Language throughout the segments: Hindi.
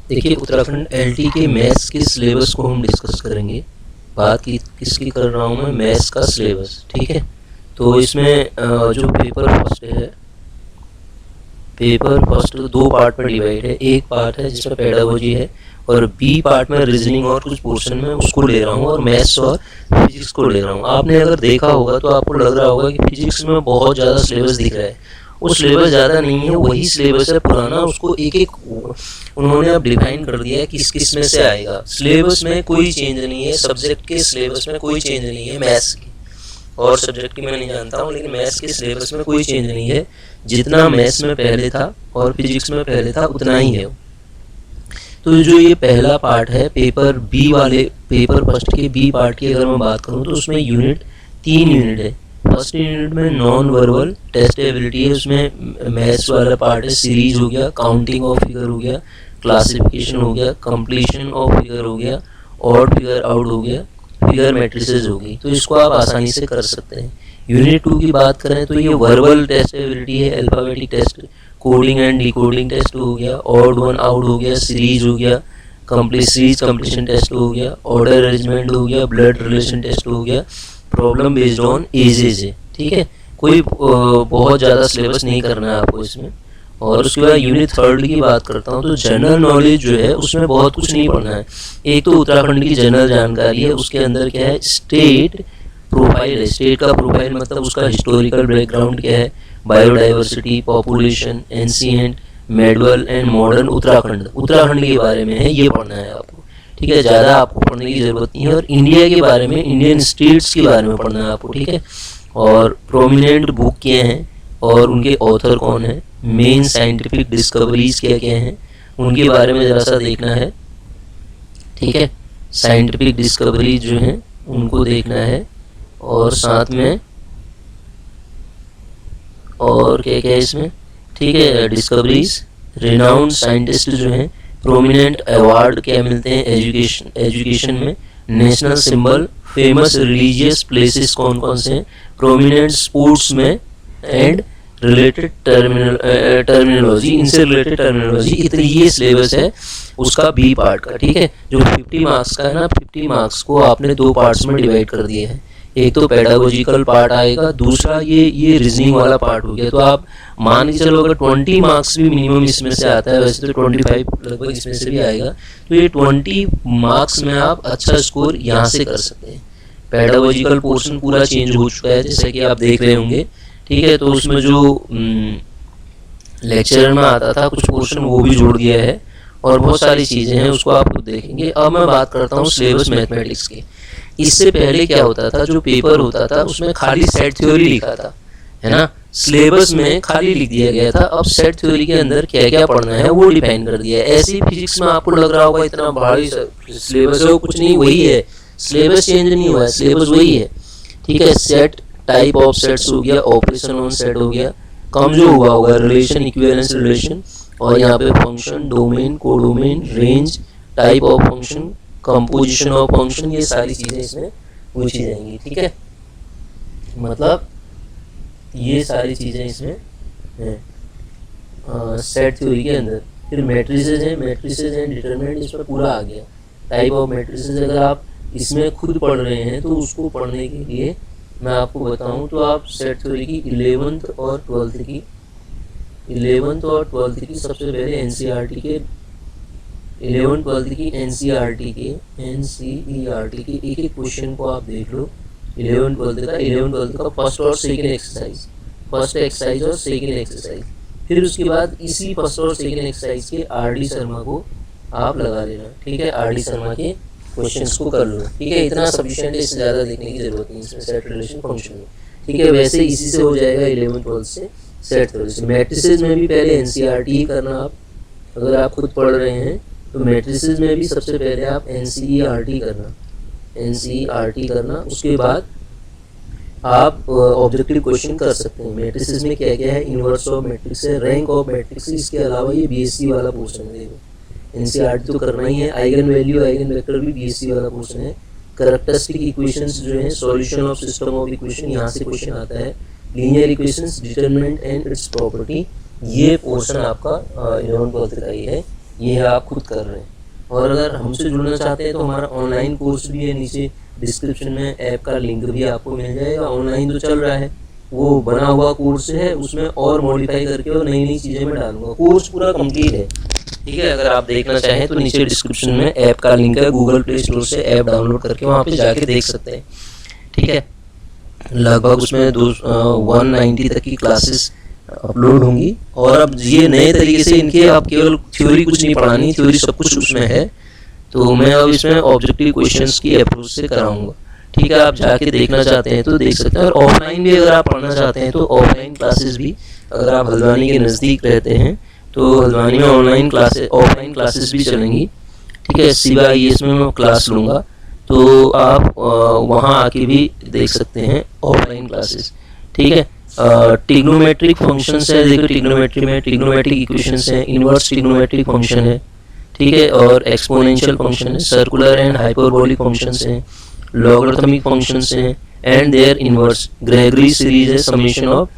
देखिए, उत्तराखंड एलटी के मैथ्स के सिलेबस को हम डिस्कस करेंगे। बात की किसकी कर रहा हूँ मैं, मैथ्स का सिलेबस। ठीक है, तो इसमें जो पेपर फर्स्ट दो पार्ट में डिवाइड है। एक पार्ट है जिसमें पेडागोजी है, और बी पार्ट में रीजनिंग और कुछ पोर्शन में उसको ले रहा हूँ, और मैथ्स और फिजिक्स को ले रहा हूँ। आपने अगर देखा होगा तो आपको लग रहा होगा कि फिजिक्स में बहुत ज़्यादा सिलेबस दिख रहा है। वो सिलेबस ज़्यादा नहीं है, वही सिलेबस है पुराना। उसको एक एक उन्होंने अब डिफाइन कर दिया है किस किस में से आएगा। सिलेबस में कोई चेंज नहीं है, सब्जेक्ट के सिलेबस में कोई चेंज नहीं है। मैथ्स की और सब्जेक्ट की मैं नहीं जानता हूँ, लेकिन मैथ्स के सिलेबस में कोई चेंज नहीं है। जितना मैथ्स में पहले था और फिजिक्स में पहले था उतना ही है। तो जो ये पहला पार्ट है पेपर बी वाले, पेपर फर्स्ट के बी पार्ट की अगर मैं बात करूँ तो उसमें यूनिट 3 यूनिट है। फर्स्ट यूनिट में नॉन वर्बल टेस्ट एबिलिटी है, उसमें मैथ्स वाला पार्ट है। सीरीज हो गया, काउंटिंग ऑफ फिगर हो गया, क्लासिफिकेशन हो गया, कंप्लीशन ऑफ फिगर हो गया, ऑड फिगर आउट हो गया, फिगर मैट्रिसेस हो गई। तो इसको आप आसानी से कर सकते हैं। यूनिट 2 की बात करें तो ये वर्बल टेस्ट एबिलिटी है, alphabetic test, coding and decoding test हो गया, ऑड वन आउट हो गया, सीरीज हो गया, सीरीज कंप्लीशन टेस्ट हो गया, ऑर्डर अरेंजमेंट हो गया, ब्लड रिलेशन टेस्ट हो गया, प्रॉब्लम बेस्ड ऑन एजेज है। ठीक है, कोई बहुत ज़्यादा सिलेबस नहीं करना है आपको इसमें। और उसके बाद यूनिट 3 की बात करता हूँ तो जनरल नॉलेज जो है उसमें बहुत कुछ नहीं पढ़ना है। एक तो उत्तराखंड की जनरल जानकारी है, उसके अंदर क्या है, स्टेट प्रोफाइल है। स्टेट का प्रोफाइल मतलब उसका हिस्टोरिकल बैकग्राउंड क्या है, biodiversity, population, ancient, medieval and modern Uttarakhand के बारे में है, ये पढ़ना है आपको। ठीक है, ज़्यादा आपको पढ़ने की ज़रूरत नहीं है। और इंडिया के बारे में, इंडियन स्टेट्स के बारे में पढ़ना है आपको। ठीक है, और प्रोमिनेंट बुक क्या हैं और उनके ऑथर कौन है, मेन साइंटिफिक डिस्कवरीज क्या क्या हैं उनके बारे में ज़रा सा देखना है। ठीक है, साइंटिफिक डिस्कवरीज जो हैं उनको देखना है, और साथ में और क्या क्या है इसमें। ठीक है, डिस्कवरीज, रिनाउंड साइंटिस्ट जो हैं, प्रोमिनेंट अवार्ड क्या मिलते हैं एजुकेशन में, national symbol, famous religious places कौन कौन से हैं, प्रोमिनेंट स्पोर्ट्स में, एंड रिलेटेड टर्मिनोलॉजी, इनसे रिलेटेड टर्मिनोलॉजी। इतनी ये सिलेबस है उसका बी पार्ट का। ठीक है, जो 50 मार्क्स का है ना, 50 मार्क्स को आपने दो पार्ट्स में डिवाइड कर दिए हैं। एक तो पेडागोजिकल पार्ट आएगा, दूसरा ये रीजनिंग वाला पार्ट हो गया। तो आप मान के चलो अगर 20 मार्क्स भी मिनिमम इसमें से आता है, वैसे तो 25 लगभग इसमें से भी आएगा, तो ये 20 मार्क्स में आप अच्छा स्कोर यहाँ से कर सकते हैं। पेडागोजिकल पोर्शन पूरा चेंज हो चुका है, जैसे कि आप देख रहे होंगे। ठीक है, तो उसमें जो लेक्चर में आता था कुछ पोर्शन वो भी जोड़ दिया है, और बहुत सारी चीज़ें हैं उसको आप खुद देखेंगे। अब मैं बात करता हूँ सिलेबस मैथमेटिक्स की। इससे पहले क्या होता था, जो पेपर होता था उसमें खाली सेट थ्योरी लिखा था, है ना, सिलेबस में खाली लिख दिया गया था। अब सेट थ्योरी के अंदर क्या क्या पढ़ना है वो डिफाइन कर दिया है। ऐसे ही फिजिक्स में आपको लग रहा होगा इतना भारी सिलेबस है, वो कुछ नहीं, वही है, सिलेबस चेंज नहीं हुआ है, सिलेबस वही है। ठीक है, सेट, टाइप ऑफ सेट्स हो गया, ऑपरेशन ऑन सेट हो गया, कम जो हुआ होगा रिलेशन, इक्विवेलेंस रिलेशन, और यहाँ पे function, domain, codomain, range, type of function, composition of function, ये सारी चीज़ें इसमें पूछी जाएंगी। ठीक है, मतलब ये सारी चीज़ें इसमें हैं सेट थ्योरी के अंदर। फिर मैट्रिसेस हैं डिटरमिनेंट, इसमें पूरा आ गया। टाइप ऑफ मैट्रिसेस अगर आप इसमें खुद पढ़ रहे हैं तो उसको पढ़ने के लिए मैं आपको बताऊं तो आप सेट थ्योरी की 11th और 12th की सबसे पहले एनसीईआरटी के 11th 12th की एनसीईआरटी के एक एक क्वेश्चन को आप देख लो। 11th 12th का फर्स्ट और सेकंड एक्सरसाइज, फर्स्ट एक्सरसाइज और सेकंड एक्सरसाइज। फिर उसके बाद इसी फर्स्ट और सेकंड एक्सरसाइज के आरडी शर्मा को आप लगा लेना। ठीक है, आरडी शर्मा के क्वेश्चंस को कर लो। ठीक है, इतना सफिशिएंट है, इससे ज़्यादा देखने की ज़रूरत नहीं इसमें सेट रिलेशन फंक्शन में। ठीक है, वैसे इसी से हो जाएगा 11th 12th से सेट रिलेशन। मैट्रिसेस में भी पहले एनसीईआरटी ही करना। आप अगर आप खुद पढ़ रहे हैं तो मैट्रिसेस में भी सबसे पहले आप एनसीईआरटी करना, उसके बाद आप ऑब्जेक्टिव क्वेश्चन कर सकते हैं। मैट्रिसेस में क्या क्या है, इनवर्स ऑफ मैट्रिक्स है, रैंक ऑफ मैट्रिक्स, इसके अलावा ये बीएससी वाला पोर्शन है। देखो, एनसीईआरटी तो करना ही है। आइगन वैल्यू, आइगन वेक्टर भी बीएससी वाला पोर्शन है। कैरेक्टरिस्टिक इक्वेशंस जो है, solution of system of equation, यहाँ से क्वेश्चन आता है। Linear equations, determinant and it's property, ये पोर्शन आपका 11th 12th का ही है। ये आप खुद कर रहे हैं। और अगर हमसे जुड़ना चाहते हैं तो हमारा ऑनलाइन कोर्स भी है, नीचे डिस्क्रिप्शन में ऐप का लिंक भी आपको मिल जाएगा। ऑनलाइन तो चल रहा है, वो बना हुआ कोर्स है, उसमें और मॉडिफाई करके और नई नई चीज़ें मैं डालूंगा। कोर्स पूरा कंप्लीट है, ठीक है। अगर आप देखना चाहें तो नीचे डिस्क्रिप्शन में ऐप का लिंक है, गूगल प्ले स्टोर से ऐप डाउनलोड करके वहाँ पे जाके देख सकते हैं, ठीक है। लगभग उसमें 190 तक की क्लासेस अपलोड होंगी। और अब ये नए तरीके से इनके आप केवल थ्योरी कुछ नहीं पढ़ानी, थ्योरी सब कुछ उसमें है, तो मैं अब इसमें ऑब्जेक्टिव क्वेश्चंस की अप्रोच से कराऊंगा, ठीक है। आप जाके देखना चाहते हैं तो देख सकते हैं। और ऑफलाइन भी अगर आप पढ़ना चाहते हैं तो ऑफलाइन क्लासेस भी, अगर आप हल्द्वानी के नज़दीक रहते हैं तो हल्द्वानी में ऑफलाइन क्लासेस भी चलेंगी, ठीक है। CBIS में मैं क्लास लूँगा, तो आप वहाँ आके भी देख सकते हैं ऑफलाइन क्लासेस, ठीक है। ट्रिग्नोमेट्रिक फंक्शंस है, देखो ट्रिग्नोमेट्री में ट्रिग्नोमेट्रिक इक्वेशंस हैं, इनवर्स ट्रिग्नोमेट्रिक फंक्शन है, ठीक है। और एक्सपोनेंशियल फंक्शन है, सर्कुलर एंड हाइपरबोलिक फंक्शंस हैं, लॉगरिथमिक फंक्शंस हैं and their inverse. Gregory series है, समेशन ऑफ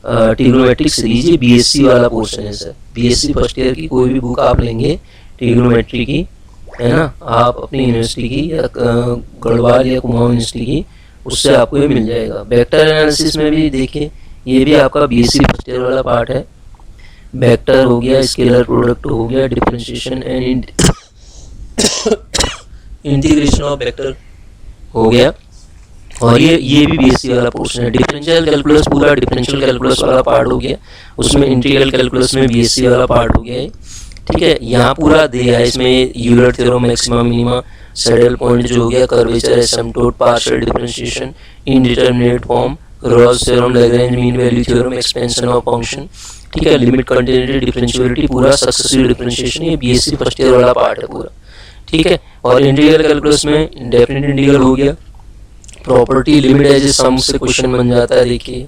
ट्रिग्नोमेट्रिक सीरीज। ये BSc वाला पोर्शन है सर, BSc फर्स्ट ईयर की कोई भी बुक आप लेंगे ट्रिग्नोमेट्री की, है ना, आप अपनी यूनिवर्सिटी की या गढ़वाल या कुमाऊं यूनिवर्सिटी की, उससे आपको ये मिल जाएगा। वेक्टर एनालिसिस में भी देखिए, ये भी आपका BSc फर्स्ट ईयर वाला पार्ट है। वेक्टर हो गया, स्केलर प्रोडक्ट हो गया, differentiation and integration of vector हो गया। और ये भी BSc वाला पोर्शन है। डिफरेंशियल कैलकुलस, पूरा डिफरेंशियल कैलकुलस वाला पार्ट हो गया, उसमें इंटीग्रल कैलकुलस में BSc वाला पार्ट हो गया है, ठीक है। यहाँ पूरा दिया है, इसमें Euler theorem, maxima minima, saddle point जो हो गया, curvature, asymptote, partial differentiation, indeterminate form, Rolle's theorem, Lagrange mean value theorem, expansion of function, ठीक है। लिमिट कंटिन्यूटी, डिफरेंशिएबिलिटी, पूरा सक्सेसिव डिफरेंशिएशन, ये BSc फर्स्ट ईयर वाला पार्ट है पूरा, ठीक है। और इंटीग्रल कैलकुलस में डेफिनेट इंटीग्रल हो गया, property, limit as a sum से क्वेश्चन बन जाता है, देखिए।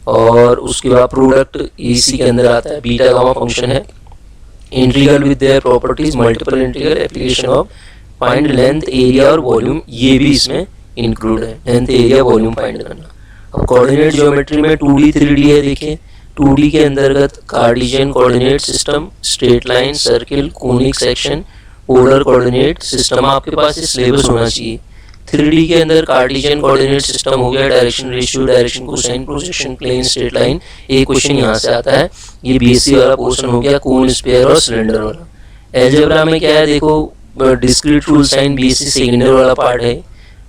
और उसके बाद प्रोडक्ट इसी के अंदर आता है, बीटा गामा फंक्शन है, integral with their properties, multiple integral, application of find length, area और वॉल्यूम, ये भी इसमें इंक्लूड है, लेंथ, एरिया, वॉल्यूम फाइंड करना। अब कोऑर्डिनेट ज्योमेट्री में 2D 3D है, देखिए। 2D के अंतर्गत Cartesian coordinate system, straight line, circle, conic section, polar coordinate system, आपके पास ये सिलेबस होना चाहिए। 3D के अंदर कार्टेशियन कोऑर्डिनेट सिस्टम हो गया, direction ratio, direction cosine, projection, plane, straight line, एक क्वेश्चन यहाँ से आता है, ये BSc वाला पोर्शन हो गया। कोन, स्फीयर और सिलेंडर वाला। अलजेब्रा में क्या है, देखो Descartes rule sign, BSc second year वाला पार्ट है।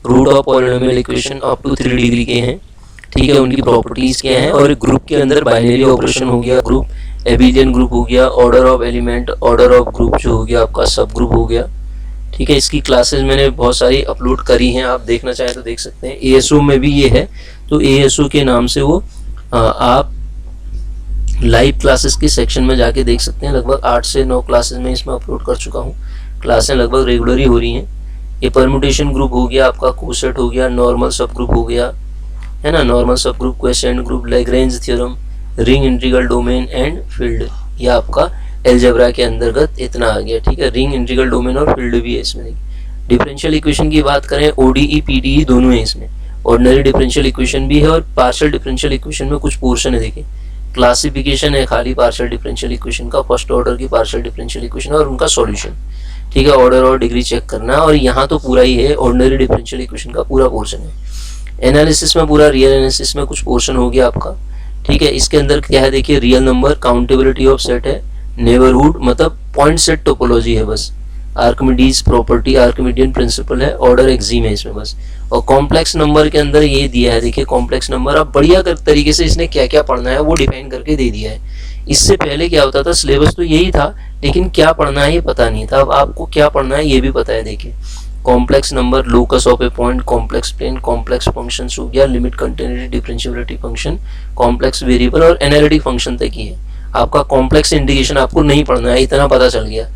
Root of polynomial equation up to 3 degree के हैं, ठीक है, उनकी प्रॉपर्टीज क्या हैं। और ग्रुप के अंदर बाइनरी ऑपरेशन हो गया, ग्रुप, एबिलियन ग्रुप हो गया, order of element, order of group जो हो गया आपका, सब ग्रुप हो गया, ठीक है। इसकी क्लासेस मैंने बहुत सारी अपलोड करी हैं, आप देखना चाहें तो देख सकते हैं। ASO में भी ये है, तो ASO के नाम से वो आप लाइव क्लासेस के सेक्शन में जाके देख सकते हैं। लगभग 8 से 9 क्लासेस में इसमें अपलोड कर चुका हूँ, क्लासें लगभग रेगुलर ही हो रही हैं। ये परम्यूटेशन ग्रुप हो गया आपका, कोसेट हो गया, नॉर्मल सब ग्रुप हो गया, है ना, नॉर्मल सब group, question group, Lagrange theorem, ring integral domain and field, ये आपका अलजेब्रा के अंतर्गत इतना आ गया, ठीक है। रिंग, इंटीग्रल डोमेन और फील्ड भी है इसमें। डिफरेंशियल इक्वेशन की बात करें, ODE PDE दोनों है इसमें, ऑर्डिनरी डिफरेंशियल इक्वेशन भी है और पार्शियल डिफरेंशियल इक्वेशन में कुछ पोर्शन है, देखिए। क्लासिफिकेशन है खाली पार्शियल डिफरेंशियल इक्वेशन का, फर्स्ट ऑर्डर की पार्शियल डिफरेंशियल इक्वेशन और उनका सॉल्यूशन, ठीक है, ऑर्डर और डिग्री चेक करना। और यहाँ तो पूरा ही है, ऑर्डिनरी डिफरेंशियल इक्वेशन का पूरा पोर्शन है। एनालिसिस में पूरा, रियल एनालिसिस में कुछ पोर्शन हो गया आपका, ठीक है। इसके अंदर क्या है, देखिए, real number, accountability of set है, नेबरहुड मतलब पॉइंट सेट टोपोलॉजी है बस, आर्किमिडीज प्रॉपर्टी, आर्किमिडियन प्रिंसिपल है, ऑर्डर एक्सिम है इसमें बस। और कॉम्प्लेक्स नंबर के अंदर ये दिया है, देखिए कॉम्प्लेक्स नंबर, अब बढ़िया तरीके से इसने क्या क्या पढ़ना है वो डिफाइन करके दे दिया है। इससे पहले क्या होता था, सिलेबस तो यही था लेकिन क्या पढ़ना है ये पता नहीं था, अब आपको क्या पढ़ना है ये भी पता है। देखिए, complex number, locus of a point, complex plane, complex functions हो गया, limit, continuity, differentiability function, complex variable और एनालिटिक फंक्शन तक ही है। आपका कॉम्प्लेक्स इंटीग्रेशन आपको नहीं पढ़ना है, इतना पता चल गया।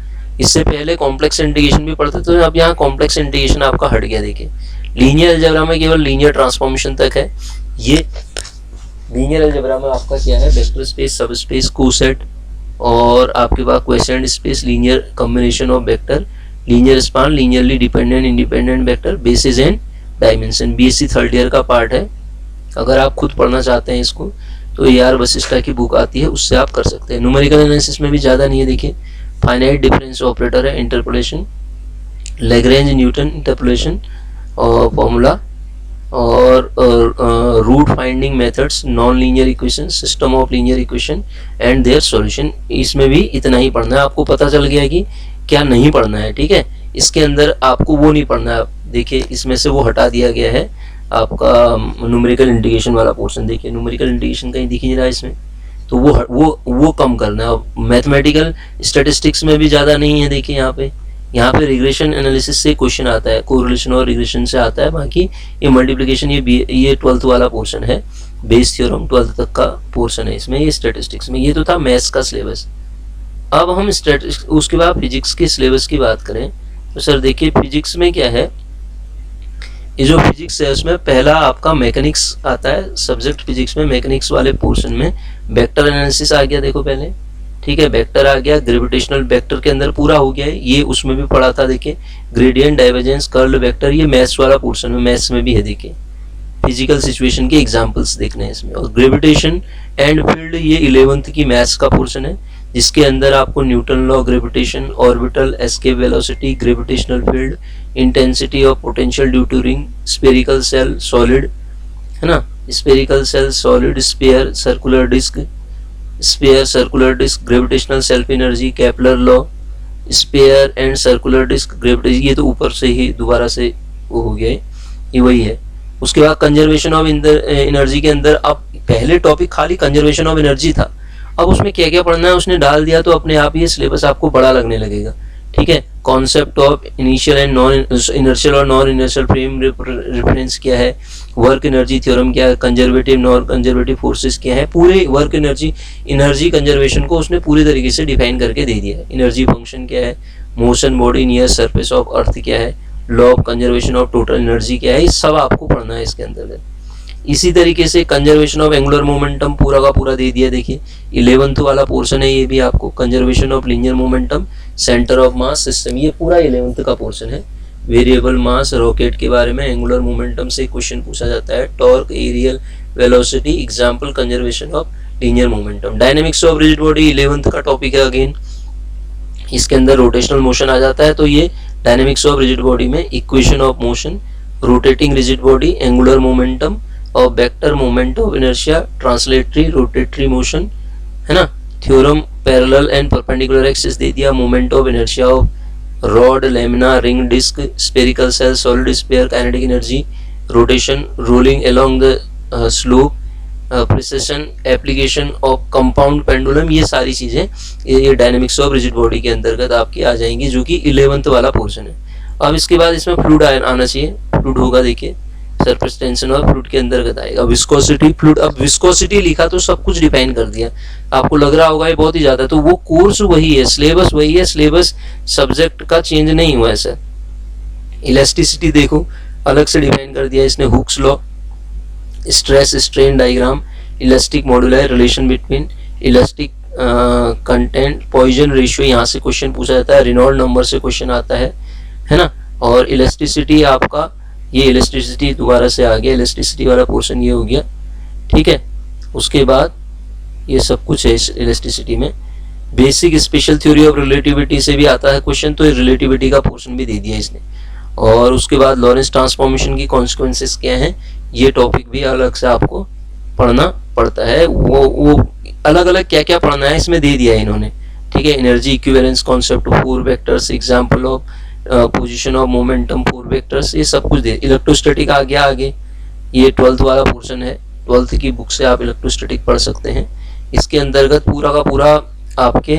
इससे पहले कॉम्प्लेक्स इंटीग्रेशन भी पढ़ते थे, अब यहाँ कॉम्प्लेक्स इंटीग्रेशन आपका हट गया। देखिए, लीनियर अलजेब्रा में केवल लीनियर ट्रांसफॉर्मेशन तक है। ये लीनियर अलजेब्रा में आपका क्या है, vector space, subspace, coset और आपके पास quotient space, linear combination of vector, linear span, linearly dependent independent vector, basis and dimension. BSc third year का पार्ट है। अगर आप खुद पढ़ना चाहते हैं इसको तो AR वशिष्ठा की बुक आती है, उससे आप कर सकते हैं। न्यूमेरिकल एनालिसिस में भी ज़्यादा नहीं है, देखिए फाइनाइट डिफरेंस ऑपरेटर है, इंटरपोलेशन, लैग्रेंज न्यूटन इंटरपोलेशन और फॉर्मूला, और root finding methods, non linear equation, system of linear equation and their solution. इसमें भी इतना ही पढ़ना है। आपको पता चल गया कि क्या नहीं पढ़ना है, ठीक है। इसके अंदर आपको वो नहीं पढ़ना है। देखिए इसमें से वो हटा दिया गया है आपका न्यूमेरिकल इंटीग्रेशन वाला पोर्शन। देखिए न्यूमेरिकल इंटीग्रेशन कहीं दिख ही नहीं रहा इसमें, तो वो कम करना है। मैथमेटिकल स्टैटिस्टिक्स में भी ज़्यादा नहीं है। देखिए यहाँ पे रिग्रेशन एनालिसिस से क्वेश्चन आता है, कोरिलेशन और रिग्रेशन से आता है। बाकी ये मल्टीप्लिकेशन ये 12th वाला पोर्शन है, बेस थ्योरम 12th तक का पोर्शन है इसमें, ये स्टैटिस्टिक्स में। ये तो था मैथ्स का सिलेबस। अब हम उसके बाद फिजिक्स के सिलेबस की बात करें तो सर देखिए फिजिक्स में क्या है, ये जो फिजिक्स है उसमें पहला आपका मैकेनिक्स आता है। सब्जेक्ट फिजिक्स में मैकेनिक्स वाले पोर्शन में वेक्टर एनालिसिस आ गया, देखो पहले, ठीक है। वेक्टर आ गया, ग्रेविटेशनल वेक्टर के अंदर पूरा हो गया है, ये उसमें भी पढ़ा था। देखिए ग्रेडियंट, डाइवर्जेंस, कर्ल वेक्टर, ये मैथ्स वाला पोर्शन में, मैथ्स में भी है। देखिए फिजिकल सिचुएशन के एग्जांपल्स देखने हैं इसमें। और ग्रेविटेशन एंड फील्ड, ये 11th की मैथ्स का पोर्शन है, जिसके अंदर आपको Newton law, gravitation, orbital escape velocity, gravitational field, intensity of potential due to ring, spherical shell, solid, है ना, spherical shell, solid, sphere, circular disc, sphere, circular disc, gravitational self energy, Kepler law, sphere and circular disc, gravitation, ये तो ऊपर से ही दोबारा से वो हो गया है, ये वही है। उसके बाद कंजर्वेशन ऑफ एनर्जी के अंदर, अब पहले टॉपिक खाली कंजर्वेशन ऑफ एनर्जी था, अब उसमें क्या क्या पढ़ना है उसने डाल दिया, तो अपने आप ये सिलेबस आपको बड़ा लगने लगेगा, ठीक है। Concept of initial and non inertial और नॉन इनर्शियल फ्रेम रेफरेंस क्या है, वर्क एनर्जी थ्योरम क्या है, कंजर्वेटिव नॉन कंजर्वेटिव फोर्सेस क्या है, पूरे वर्क एनर्जी कंजर्वेशन को उसने पूरी तरीके से डिफाइन करके दे दिया है। एनर्जी फंक्शन क्या है, motion body near surface of earth क्या है, law of conservation of total energy क्या है, ये सब आपको पढ़ना है इसके अंतर्गत। इसी तरीके से कंजर्वेशन ऑफ एंगुलर मोमेंटम पूरा का पूरा दे दिया। देखिए 11th वाला पोर्शन है ये भी आपको, conservation of linear momentum, centre of mass system, ये पूरा 11th का पोर्शन है। वेरिएबल मास, रॉकेट के बारे में, एंगुलर मोमेंटम से क्वेश्चन पूछा जाता है, torque, areal velocity, example conservation of linear momentum. Dynamics of rigid body 11th का टॉपिक है अगेन, इसके अंदर रोटेशनल मोशन आ जाता है, तो ये डायनेमिक्स ऑफ रिजिड बॉडी में equation of motion, rotating rigid body, angular momentum और vector moment of inertia, translatory rotatory motion, है ना, theorem parallel and perpendicular axis दे दिया, moment of inertia of rod, lamina, ring, disc, spherical shell, solid sphere, kinetic energy, rotation, rolling along the slope, precession, application of compound pendulum, ये सारी चीजें ये डायनेमिक्स ऑफ रिजिड बॉडी के अंतर्गत आपकी आ जाएंगी, जो कि 11th वाला पोर्शन है। अब इसके बाद इसमें फ्लूइड आना चाहिए, फ्लूइड होगा, देखिए सरफेस टेंशन और फ्लूइड के अंतर्गत आएगा। विस्कोसिटी, फ्लूइड, अब विस्कोसिटी लिखा तो सब कुछ डिफाइन कर दिया, आपको लग रहा होगा ये बहुत ही ज्यादा, तो वो कोर्स वही है, सिलेबस वही है, सिलेबस सब्जेक्ट का चेंज नहीं हुआ है सर। इलास्टिसिटी देखो अलग से डिफाइन कर दिया इसने, Hooke's law, stress strain diagram, elastic modular relation between elastic content, Poisson ratio, यहाँ से क्वेश्चन पूछा जाता है, रेनॉल्ड नंबर से क्वेश्चन आता है ना। और इलास्टिसिटी आपका, ये इलास्टिसिटी दोबारा से आ गया, इलास्टिसिटी वाला पोर्शन ये हो गया, ठीक है। उसके बाद ये सब कुछ है इस इलास्टिसिटी में। Basic special theory of relativity से भी आता है क्वेश्चन, तो रिलेटिविटी का पोर्शन भी दे दिया इसने। और उसके बाद लॉरेंस ट्रांसफॉर्मेशन की कॉन्सिक्वेंसेस क्या हैं, ये टॉपिक भी अलग से आपको पढ़ना पड़ता है। वो अलग अलग क्या क्या पढ़ना है इसमें दे दिया है इन्होंने, ठीक है। Energy equivalence concept, 4 vectors, example of position of momentum, 4 vectors, ये सब कुछ दे। इलेक्ट्रोस्टैटिक आ गया आगे, ये 12th वाला पोर्शन है, 12th की बुक से आप इलेक्ट्रोस्टैटिक पढ़ सकते हैं। इसके अंतर्गत पूरा का पूरा आपके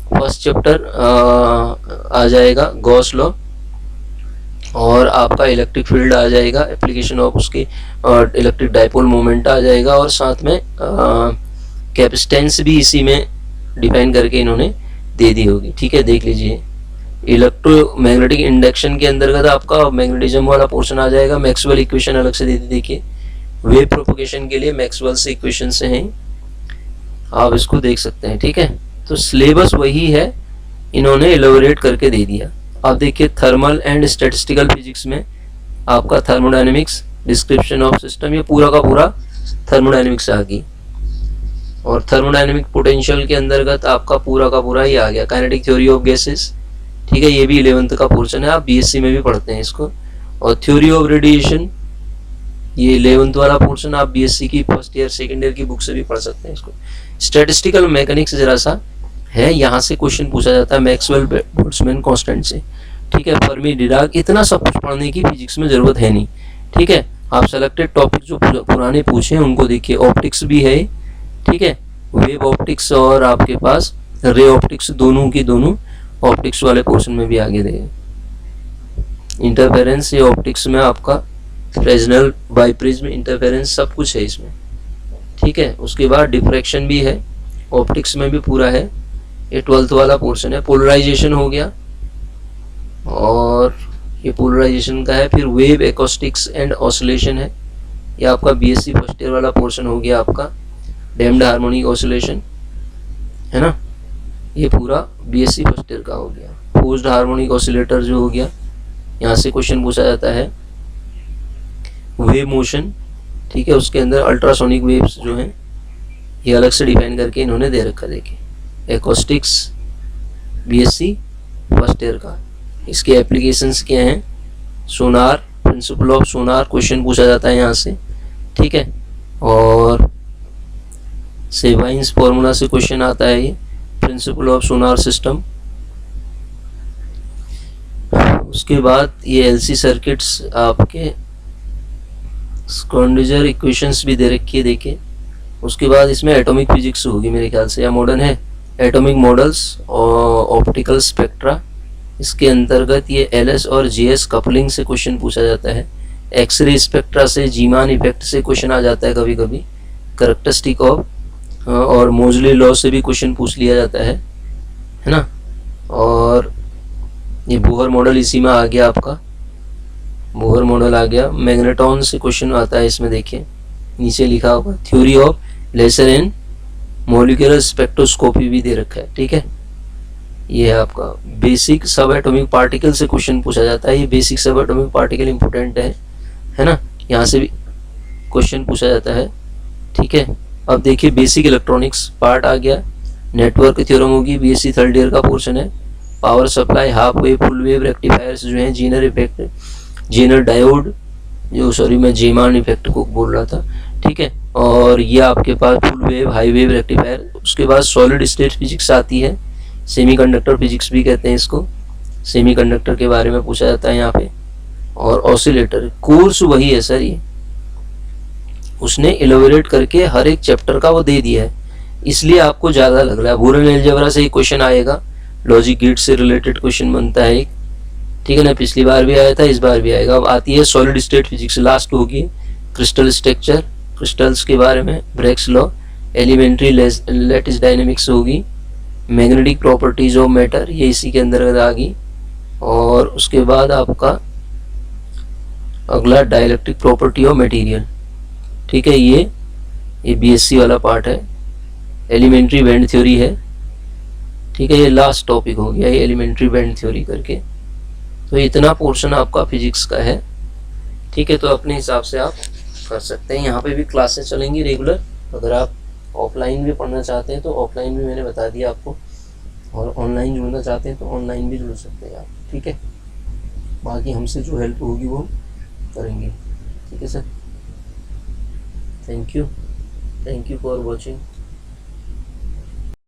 फर्स्ट चैप्टर आ जाएगा, गॉस लॉ, और आपका इलेक्ट्रिक फील्ड आ जाएगा, एप्लीकेशन ऑफ उसकी, और इलेक्ट्रिक डाइपोल मोमेंट आ जाएगा, और साथ में कैपेसिटेंस भी इसी में डिफाइन करके इन्होंने दे दी होगी, ठीक है, देख लीजिए। इलेक्ट्रोमैग्नेटिक इंडक्शन के अंतर्गत आपका मैग्नेटिज्म वाला पोर्शन आ जाएगा, मैक्सवेल इक्वेशन अलग से दे दी, देखिए वेव प्रोपगेशन के लिए मैक्सवेल से इक्वेशन से हैं, आप इसको देख सकते हैं, ठीक है। तो सिलेबस वही है, इन्होंने एलोबरेट करके दे दिया। आप देखिए थर्मल एंड स्टैटिस्टिकल फिजिक्स में आपका थर्मोडायनेमिक्स, डिस्क्रिप्शन ऑफ सिस्टम, ये पूरा का पूरा थर्मोडायनेमिक्स आ गई। और थर्मोडायनेमिक पोटेंशियल के अंतर्गत आपका पूरा का पूरा ही आ गया काइनेटिक थ्योरी ऑफ गैसेस, ठीक है, ये भी 11th का पोर्शन है, आप बीएससी में भी पढ़ते हैं इसको। और थ्योरी ऑफ रेडिएशन, ये 11th वाला पोर्शन आप बीएससी की फर्स्ट ईयर सेकेंड ईयर की बुक से भी पढ़ सकते हैं इसको। स्टैटिस्टिकल मैकेनिक्स जरा सा है, यहाँ से क्वेश्चन पूछा जाता है मैक्सवेल बोल्ट्जमैन कांस्टेंट से, ठीक है, फर्मी डिराक, इतना सब कुछ पढ़ने की फिजिक्स में जरूरत है नहीं, ठीक है। आप सेलेक्टेड टॉपिक जो पुराने पूछे हैं उनको देखिए। ऑप्टिक्स भी है, ठीक है, वेव ऑप्टिक्स और आपके पास रे ऑप्टिक्स, दोनों की दोनों ऑप्टिक्स वाले पोर्शन में भी आगे देगा। इंटरफेरेंस, ये ऑप्टिक्स में आपका फ्रेजनल, बाइप्रिज्म, इंटरफेरेंस सब कुछ है इसमें, ठीक है। उसके बाद डिफ्रैक्शन भी है, ऑप्टिक्स में भी पूरा है, ये 12th वाला पोर्शन है। पोलराइजेशन हो गया, और ये पोलराइजेशन का है। फिर वेव एकॉस्टिक्स एंड ऑसिलेशन है, ये आपका बीएससी फर्स्ट ईयर वाला पोर्शन हो गया आपका। डैम्ड हार्मोनिक ऑसिलेशन है ना, ये पूरा बीएससी फर्स्ट ईयर का हो गया। फोर्स्ड हार्मोनिक ऑसिलेटर जो हो गया, यहाँ से क्वेश्चन पूछा जाता है। वेव मोशन, ठीक है, उसके अंदर अल्ट्रासोनिक वेव्स जो हैं ये अलग से डिफाइन करके इन्होंने दे रखा, देखिए एकॉस्टिक्स बीएससी फर्स्ट ईयर का। इसके एप्लीकेशंस क्या हैं, सोनार, प्रिंसिपल ऑफ सोनार क्वेश्चन पूछा जाता है यहाँ से, ठीक है। और सेवाइंस फॉर्मूला से क्वेश्चन आता है ये, प्रिंसिपल ऑफ सोनार सिस्टम। उसके बाद ये एलसी सर्किट्स, आपके स्क्रॉडिंजर इक्वेशंस भी दे रखी है, देखिए। उसके बाद इसमें एटॉमिक फिजिक्स होगी मेरे ख्याल से, या मॉडर्न है, एटॉमिक मॉडल्स और ऑप्टिकल स्पेक्ट्रा। इसके अंतर्गत ये एलएस और जीएस कपलिंग से क्वेश्चन पूछा जाता है। एक्सरे स्पेक्ट्रा से जीमान इफेक्ट से क्वेश्चन आ जाता है कभी कभी। कैरेक्टरिस्टिक ऑफ और मोजली लॉ से भी क्वेश्चन पूछ लिया जाता है ना। और ये बोहर मॉडल इसी में आ गया आपका, बोहर मॉडल आ गया। मैग्नेट्रॉन से क्वेश्चन आता है इसमें, देखिए नीचे लिखा होगा। Theory of laser and molecular spectroscopy भी दे रखा है, ठीक है। ये है आपका बेसिक सब एटॉमिक पार्टिकल से क्वेश्चन पूछा जाता है। ये बेसिक सब एटॉमिक पार्टिकल इंपॉर्टेंट है ना, यहाँ से भी क्वेश्चन पूछा जाता है, ठीक है। अब देखिए बेसिक इलेक्ट्रॉनिक्स पार्ट आ गया। नेटवर्क थ्योरम होगी, बीएससी थर्ड ईयर का पोर्शन है। Power supply, half wave, full wave rectifiers जो हैं, जीनर इफेक्ट, जीनर डायोड, जो सॉरी मैं जेमान इफेक्ट को बोल रहा था, ठीक है। और ये आपके पास full wave, half wave rectifier. उसके बाद सॉलिड स्टेट फिजिक्स आती है, सेमीकंडक्टर फिजिक्स भी कहते हैं इसको, सेमीकंडक्टर के बारे में पूछा जाता है यहाँ पे। और ऑसिलेटर कोर्स वही है सर, ये उसने इलेबोरेट करके हर एक चैप्टर का वो दे दिया है, इसलिए आपको ज़्यादा लग रहा है। बुरन अलजेब्रा से एक क्वेश्चन आएगा, लॉजिक गेट से रिलेटेड क्वेश्चन बनता है एक, ठीक है ना, पिछली बार भी आया था, इस बार भी आएगा। अब आती है सॉलिड स्टेट फिजिक्स, लास्ट होगी क्रिस्टल स्ट्रक्चर, क्रिस्टल्स के बारे में, Bragg's law, elementary lattice dynamics होगी, मैग्नेटिक प्रॉपर्टीज ऑफ मैटर, ये इसी के अंतर्गत आ गई। और उसके बाद आपका अगला डाइलेक्ट्रिक प्रॉपर्टी ऑफ मटेरियल, ठीक है, ये बीएससी वाला पार्ट है। एलिमेंट्री बैंड थ्योरी है, ठीक है, ये लास्ट टॉपिक हो गया ये एलिमेंट्री बैंड थ्योरी करके। तो इतना पोर्शन आपका फिजिक्स का है, ठीक है। तो अपने हिसाब से आप कर सकते हैं। यहाँ पे भी क्लासेस चलेंगी रेगुलर। अगर आप ऑफलाइन भी पढ़ना चाहते हैं तो ऑफलाइन भी मैंने बता दिया आपको, और ऑनलाइन जुड़ना चाहते हैं तो ऑनलाइन भी जुड़ सकते हैं आप, ठीक है। बाकी हमसे जो हेल्प होगी वो करेंगे, ठीक है sir. Thank you for watching.